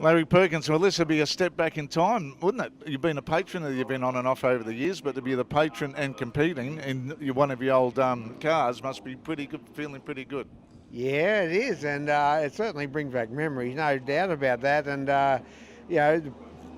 Larry Perkins, well, this would be a step back in time, wouldn't it? You've been a patron, you've been on and off over the years, but to be the patron and competing in one of your old cars must be pretty good, feeling pretty good. Yeah, it is, and it certainly brings back memories, no doubt about that. And you know,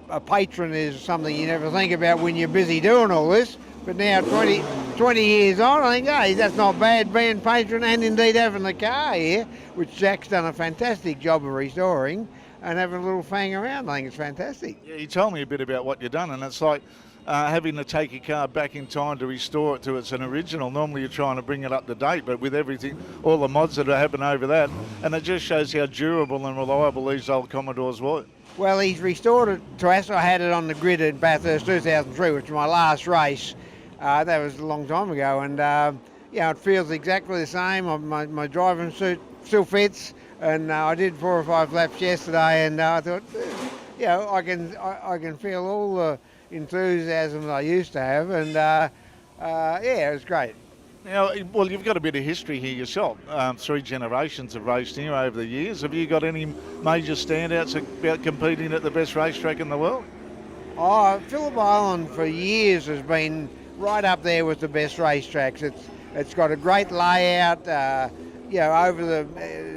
a patron is something you never think about when you're busy doing all this. But now 20 years on, I think, hey, that's not bad being patron and indeed having the car here, which Jack's done a fantastic job of restoring and having a little fang around. I think it's fantastic. Yeah, you told me a bit about what you've done, and it's like having to take your car back in time to restore it to its an original. Normally you're trying to bring it up to date, but with everything, all the mods that are happening over that, and it just shows how durable and reliable these old Commodores were. Well, he's restored it to us. I had it on the grid in Bathurst 2003, which was my last race. That was a long time ago, and it feels exactly the same. My driving suit still fits, and I did 4 or 5 laps yesterday, and I thought, I can feel all the enthusiasm that I used to have, and it was great. Now, well, you've got a bit of history here yourself. 3 generations have raced here over the years. Have you got any major standouts about competing at the best racetrack in the world? Oh, Phillip Island for years has been right up there with the best racetracks. It's got a great layout, over the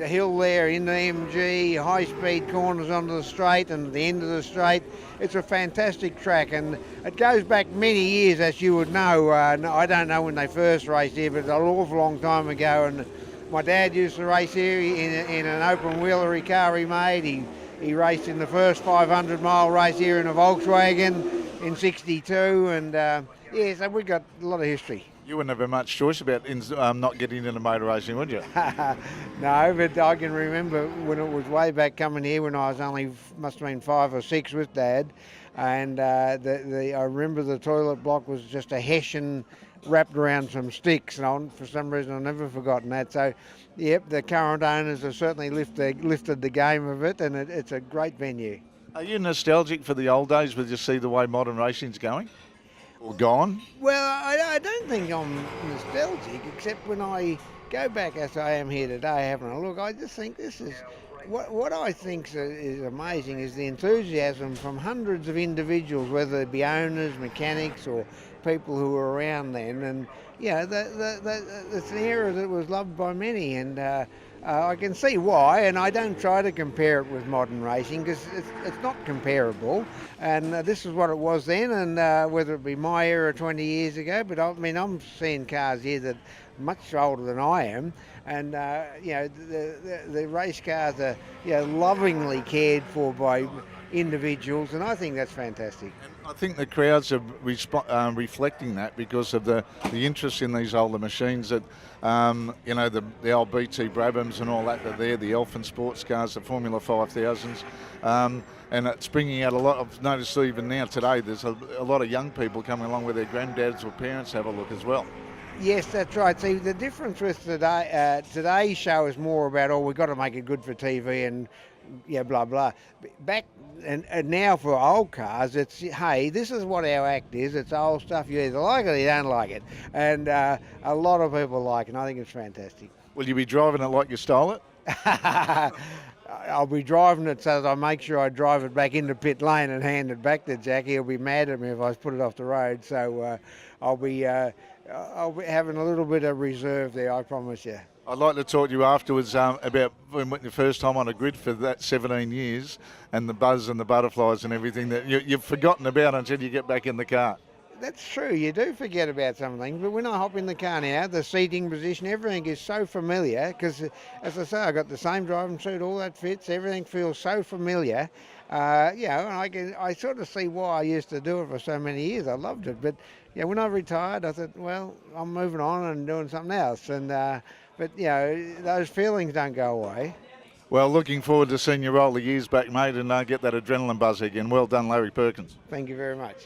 hill there in the MG, high-speed corners onto the straight and at the end of the straight. It's a fantastic track, and it goes back many years, as you would know. I don't know when they first raced here, but it's an awful long time ago. And my dad used to race here in an open-wheelery car he made. He raced in the first 500-mile race here in a Volkswagen in '62, and so we've got a lot of history. You wouldn't have much choice about not getting into motor racing, would you? No, but I can remember when it was way back coming here when I was only, must have been 5 or 6 with Dad, and I remember the toilet block was just a hessian wrapped around some sticks, and for some reason I've never forgotten that. So, yep, the current owners have certainly lifted the game of it, and it's a great venue. Are you nostalgic for the old days when you see the way modern racing's going? Or gone? Well, I don't think I'm nostalgic, except when I go back as I am here today having a look. I just think this is what I think is amazing is the enthusiasm from hundreds of individuals, whether it be owners, mechanics, or people who were around then. And it's an era that was loved by many, and I can see why, and I don't try to compare it with modern racing because it's not comparable, and this is what it was then, and whether it be my era 20 years ago, but I'm seeing cars here that are much older than I am, and the race cars are lovingly cared for by individuals, and I think that's fantastic. And I think the crowds are reflecting that because of the interest in these older machines that, the old BT Brabhams and all that are there, the Elfin sports cars, the Formula 5000s, and it's bringing out a lot. I've noticed even now today there's a lot of young people coming along with their granddads or parents have a look as well. Yes, that's right. See, the difference with today's show is more about, we've got to make it good for TV and blah, blah. Back and now for old cars, it's, hey, this is what our act is. It's old stuff. You either like it or you don't like it. And a lot of people like it, and I think it's fantastic. Will you be driving it like you stole it? I'll be driving it so that I make sure I drive it back into pit lane and hand it back to Jack. He'll be mad at me if I put it off the road. So I'll be having a little bit of reserve there, I promise you. I'd like to talk to you afterwards about when the first time on a grid for that 17 years and the buzz and the butterflies and everything that you've forgotten about until you get back in the car. That's true, you do forget about some things, but when I hop in the car now, the seating position, everything is so familiar because, as I say, I got the same driving suit, all that fits, everything feels so familiar. And I sort of see why I used to do it for so many years. I loved it, but when I retired, I thought, well, I'm moving on and doing something else. And but those feelings don't go away. Well, looking forward to seeing you roll the years back, mate, and get that adrenaline buzz again. Well done, Larry Perkins. Thank you very much.